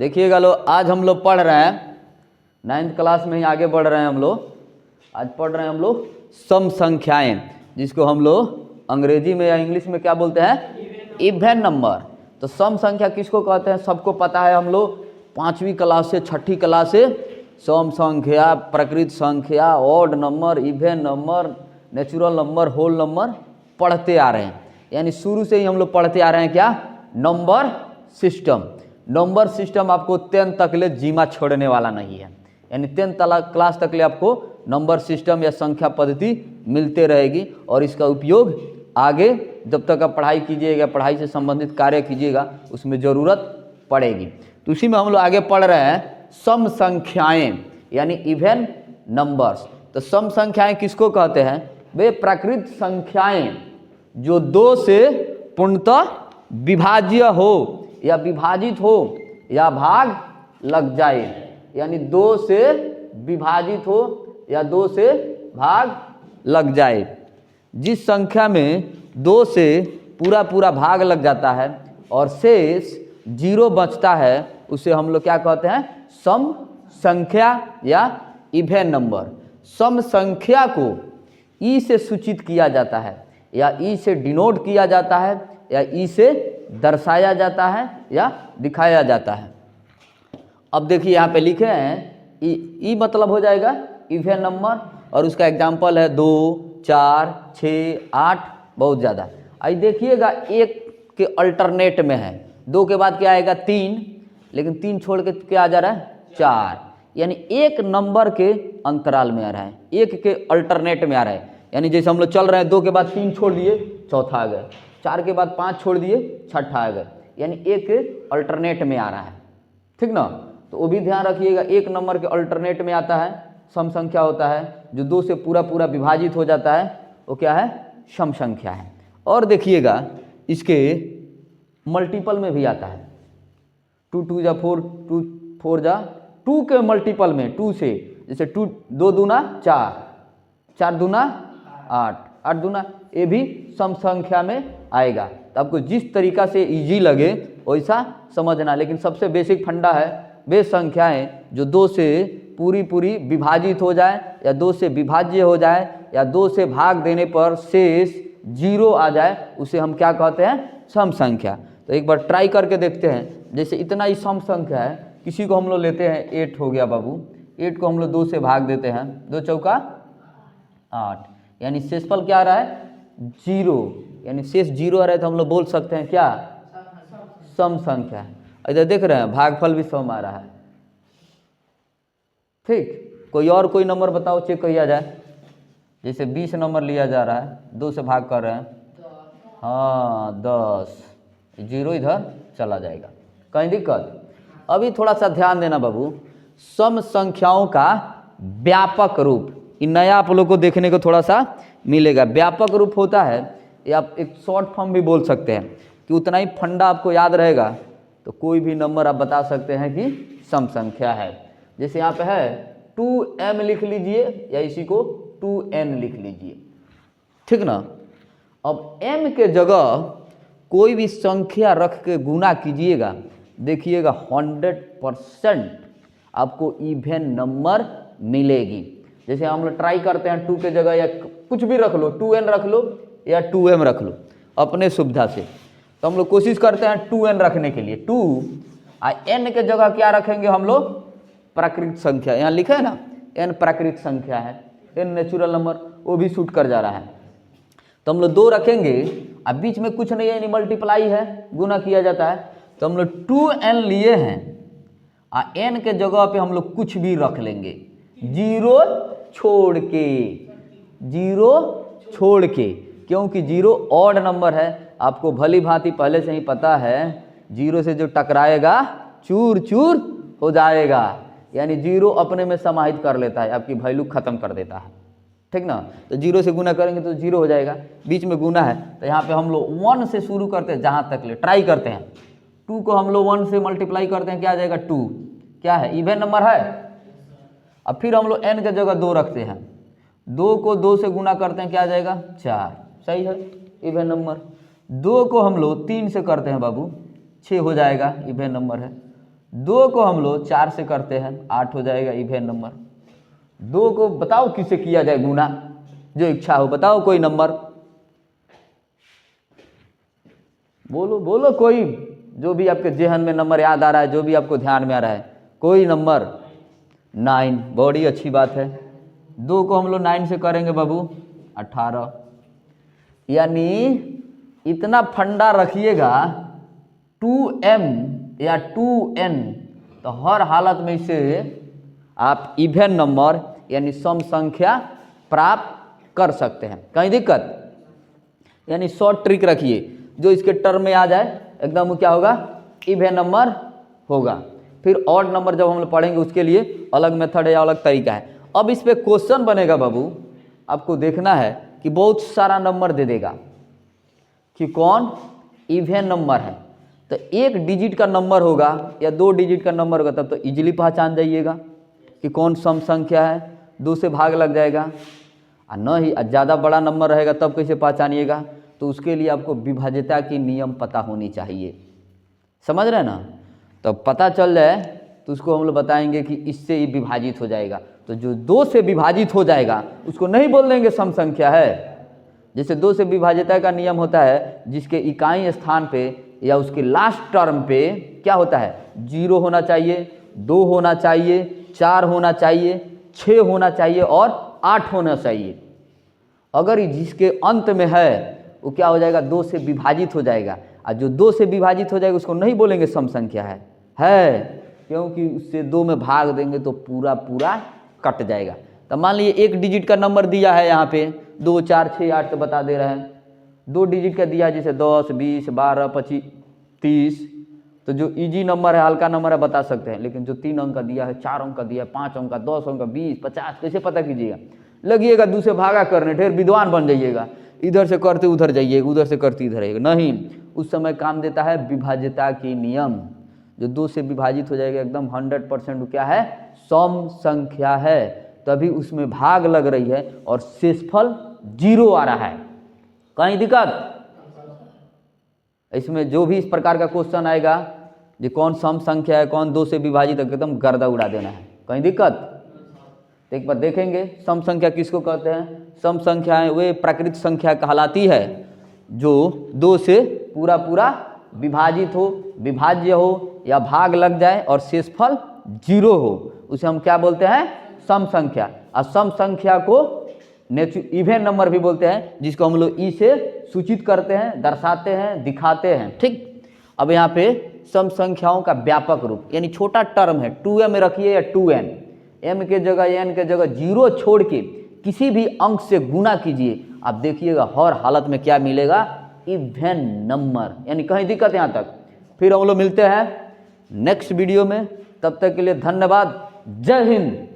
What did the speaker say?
देखिएगा लो, आज हम लोग पढ़ रहे हैं 9th क्लास में ही आगे बढ़ रहे हैं हम लोग। आज पढ़ रहे हैं हम लोग सम संख्याएं, जिसको हम लोग अंग्रेजी में या इंग्लिश में क्या बोलते हैं, इवन नंबर। तो सम संख्या किसको कहते हैं सबको पता है। हम लोग 5वीं क्लास से 6ठी क्लास से सम संख्या, प्रकृत संख्या, odd number, even number, natural number, whole number पढ़ते आ रहे हैं। यानी शुरू से ही हम लोग पढ़ते आ रहे हैं क्या, नंबर सिस्टम। नंबर सिस्टम आपको 10 तक ले जीमा छोड़ने वाला नहीं है। यानी 10 क्लास तक ले आपको नंबर सिस्टम या संख्या पद्धति मिलते रहेगी और इसका उपयोग आगे जब तक आप पढ़ाई कीजिएगा, पढ़ाई से संबंधित कार्य कीजिएगा, उसमें ज़रूरत पड़ेगी। तो उसी में हम लोग आगे पढ़ रहे हैं सम संख्याएं यानी इवन नंबर्स। तो सम संख्याएं किसको कहते हैं, वे प्राकृत संख्याएं जो 2 से पूर्णतः विभाज्य हो या विभाजित हो या भाग लग जाए। यानी 2 से विभाजित हो या 2 से भाग लग जाए। जिस संख्या में 2 से पूरा भाग लग जाता है और शेष 0 बचता है, उसे हम लोग क्या कहते हैं, सम संख्या या इवन नंबर। सम संख्या को ई से सूचित किया जाता है या ई से डिनोट किया जाता है या ई से दर्शाया जाता है या दिखाया जाता है। अब देखिए यहाँ पे लिखे हैं ई मतलब हो जाएगा इवन नंबर और उसका एग्जाम्पल है 2, 4, 6, 8, बहुत ज़्यादा। आई देखिएगा 1 के अल्टरनेट में है, 2 के बाद क्या आएगा 3, लेकिन 3 छोड़ के क्या आ जा रहा है 4। यानी 1 नंबर के अंतराल में आ रहा है, 1 के अल्टरनेट में आ रहा है। यानी जैसे हम लोग चल रहे हैं, 2 के बाद 3 छोड़ दिए, चौथा आ गए, 4 के बाद 5 छोड़ दिए, छठा आ गए। यानी 1 के अल्टरनेट में आ रहा है, ठीक ना। तो वो भी ध्यान रखिएगा, 1 नंबर के अल्टरनेट में आता है सम संख्या होता है। जो 2 से पूरा विभाजित हो जाता है वो क्या है, सम संख्या है। और देखिएगा इसके मल्टीपल में भी आता है, 2 2 जा 4, 2 4 जा 2 के मल्टीपल में 2 से, जैसे 2 दूना 4, 4 दूना 8, 8 दूना, ये भी सम संख्या में आएगा। तो आपको जिस तरीका से इजी लगे वैसा समझना, लेकिन सबसे बेसिक फंडा है वे संख्याएं जो 2 से पूरी विभाजित हो जाए या 2 से विभाज्य हो जाए या 2 से भाग देने पर शेष 0 आ जाए, उसे हम क्या कहते हैं, सम संख्या। तो एक बार ट्राई करके देखते हैं। जैसे इतना ही सम संख्या है, किसी को हम लोग लेते हैं 8 हो गया बाबू, 8 को हम लोग 2 से भाग देते हैं, 2 चौका 8, यानी शेषफल क्या आ रहा है 0। यानी शेष 0 आ रहा है तो हम लोग बोल सकते हैं क्या, सम संख्या। इधर देख रहे हैं भागफल भी सम आ रहा है, ठीक। कोई नंबर बताओ, चेक किया जाए। जैसे 20 नंबर लिया जा रहा है, 2 से भाग कर रहे हैं, हाँ 10, 0 इधर चला जाएगा, कहीं दिक्कत। अभी थोड़ा सा ध्यान देना बाबू, सम संख्याओं का व्यापक रूप, इन नया आप लोग को देखने को थोड़ा सा मिलेगा। व्यापक रूप होता है, या आप एक शॉर्ट फॉर्म भी बोल सकते हैं कि उतना ही फंडा आपको याद रहेगा तो कोई भी नंबर आप बता सकते हैं कि सम संख्या है। जैसे यहाँ पे है 2m लिख लीजिए या इसी को 2n लिख लीजिए, ठीक ना। अब m के जगह कोई भी संख्या रख के गुना कीजिएगा, देखिएगा 100% आपको इवन नंबर मिलेगी। जैसे हम लोग ट्राई करते हैं 2 के जगह या कुछ भी रख लो, 2n रख लो या 2m रख लो अपने सुविधा से। तो हम लोग कोशिश करते हैं 2n रखने के लिए, 2 n के जगह क्या रखेंगे हम लोग, प्राकृत संख्या। यहाँ लिखा है ना n प्राकृत संख्या है, n नेचुरल नंबर, वो भी शूट कर जा रहा है। तो हम लोग 2 रखेंगे, अब बीच में कुछ नहीं है, यानी मल्टीप्लाई है, गुना किया जाता है। तो हम लोग 2n लिए हैं, n के जगह पे हम लोग कुछ भी रख लेंगे, 0 छोड़ के, क्योंकि 0 ऑड नंबर है। आपको भली भांति पहले से ही पता है, 0 से जो टकराएगा चूर चूर हो जाएगा। यानी 0 अपने में समाहित कर लेता है, आपकी वैल्यू खत्म कर देता है, ठीक ना। तो 0 से गुना करेंगे तो 0 हो जाएगा, बीच में गुना है तो यहाँ पे हम लोग 1 से शुरू करते हैं, जहाँ तक ले ट्राई करते हैं। 2 को हम लोग 1 से मल्टीप्लाई करते हैं, क्या आ जाएगा 2, क्या है इवन नंबर है। अब फिर हम लोग n के जगह 2 रखते हैं, 2 को 2 से गुना करते हैं, क्या आ जाएगा 4, सही है इवन नंबर। 2 को हम लोग 3 से करते हैं बाबू, 6 हो जाएगा इवन नंबर है। 2 को हम लोग 4 से करते हैं, 8 हो जाएगा इवन नंबर। 2 को बताओ किससे किया जाए गुना, जो इच्छा हो बताओ कोई नंबर, बोलो बोलो कोई, जो भी आपके जेहन में नंबर याद आ रहा है, जो भी आपको ध्यान में आ रहा है, कोई नंबर। 9, बड़ी अच्छी बात है। 2 को हम लोग 9 से करेंगे बाबू 18। यानी इतना फंडा रखिएगा 2m या 2n, तो हर हालत में इसे आप इवन नंबर यानी सम संख्या प्राप्त कर सकते हैं, कहीं दिक्कत। यानी शॉर्ट ट्रिक रखिए, जो इसके टर्म में आ जाए एकदम वो क्या होगा, इवन नंबर होगा। फिर ऑड नंबर जब हम लोग पढ़ेंगे उसके लिए अलग मेथड है या अलग तरीका है। अब इस पे क्वेश्चन बनेगा बाबू, आपको देखना है कि बहुत सारा नंबर दे देगा कि कौन इवन नंबर है। तो 1 डिजिट का नंबर होगा या 2 डिजिट का नंबर होगा, तब तो इजीली पहचान जाइएगा कि कौन सम संख्या है, 2 से भाग लग जाएगा। और न ही ज़्यादा बड़ा नंबर रहेगा तब कैसे पहचानिएगा, तो उसके लिए आपको विभाज्यता की नियम पता होनी चाहिए, समझ रहे हैं ना। तो पता चल जाए तो उसको हम लोग बताएंगे कि इससे ही विभाजित हो जाएगा। तो जो 2 से विभाजित हो जाएगा उसको नहीं बोल देंगे सम संख्या है। जैसे 2 से विभाज्यता का नियम होता है, जिसके इकाई स्थान पे या उसके लास्ट टर्म पे क्या होता है, 0 होना चाहिए, 2 होना चाहिए, 4 होना चाहिए, 6 होना चाहिए और 8 होना चाहिए। अगर जिसके अंत में है वो क्या हो जाएगा, 2 से विभाजित हो जाएगा। और जो 2 से विभाजित हो जाएगा उसको नहीं बोलेंगे सम संख्या है, क्योंकि उससे 2 में भाग देंगे तो पूरा पूरा कट जाएगा। तो मान लीजिए 1 डिजिट का नंबर दिया है यहाँ पे, 2, 4, 6, 8 तो बता दे रहे हैं। 2 डिजिट का दिया है जैसे 10, 20, 12, 25, 30, तो जो इजी नंबर है, हल्का नंबर है, बता सकते हैं। लेकिन जो 3 अंक का दिया है, 4 अंक का दिया है, 5 अंक का, 10 अंक का, 20, 50, कैसे पता कीजिएगा। लगिएगा 2 से भागा करने, ढेर विद्वान बन जाइएगा, इधर से करते उधर जाइएगा, उधर से करते इधर आइएगा। नहीं, उस समय काम देता है विभाज्यता की नियम। जो 2 से विभाजित हो जाएगा एकदम 100% क्या है, सम संख्या है, तभी उसमें भाग लग रही है और शेषफल 0 आ रहा है। कहीं दिक्कत इसमें जो भी इस प्रकार का क्वेश्चन आएगा, जो कौन सम संख्या है, कौन 2 से विभाजित है, एकदम गर्दा उड़ा देना है। कहीं दिक्कत, तो एक बार देखेंगे सम संख्या किसको कहते हैं। सम संख्याएं वे प्राकृतिक संख्या कहलाती है जो 2 से पूरा पूरा विभाजित हो, विभाज्य हो या भाग लग जाए और शेषफल 0 हो, उसे हम क्या बोलते हैं, सम संख्या। और सम संख्या को इवन नंबर भी बोलते हैं, जिसको हम लोग ई से सूचित करते हैं, दर्शाते हैं, दिखाते हैं। ठीक, अब यहाँ पे सम संख्याओं का व्यापक रूप यानी छोटा टर्म है, 2m रखिए या 2n, m के जगह n के जगह 0 छोड़ के किसी भी अंक से गुना कीजिए, आप देखिएगा हर हालत में क्या मिलेगा, इवन नंबर। यानी कहीं दिक्कत यहाँ तक। फिर हम लोग मिलते हैं नेक्स्ट वीडियो में, तब तक के लिए धन्यवाद, जय हिंद।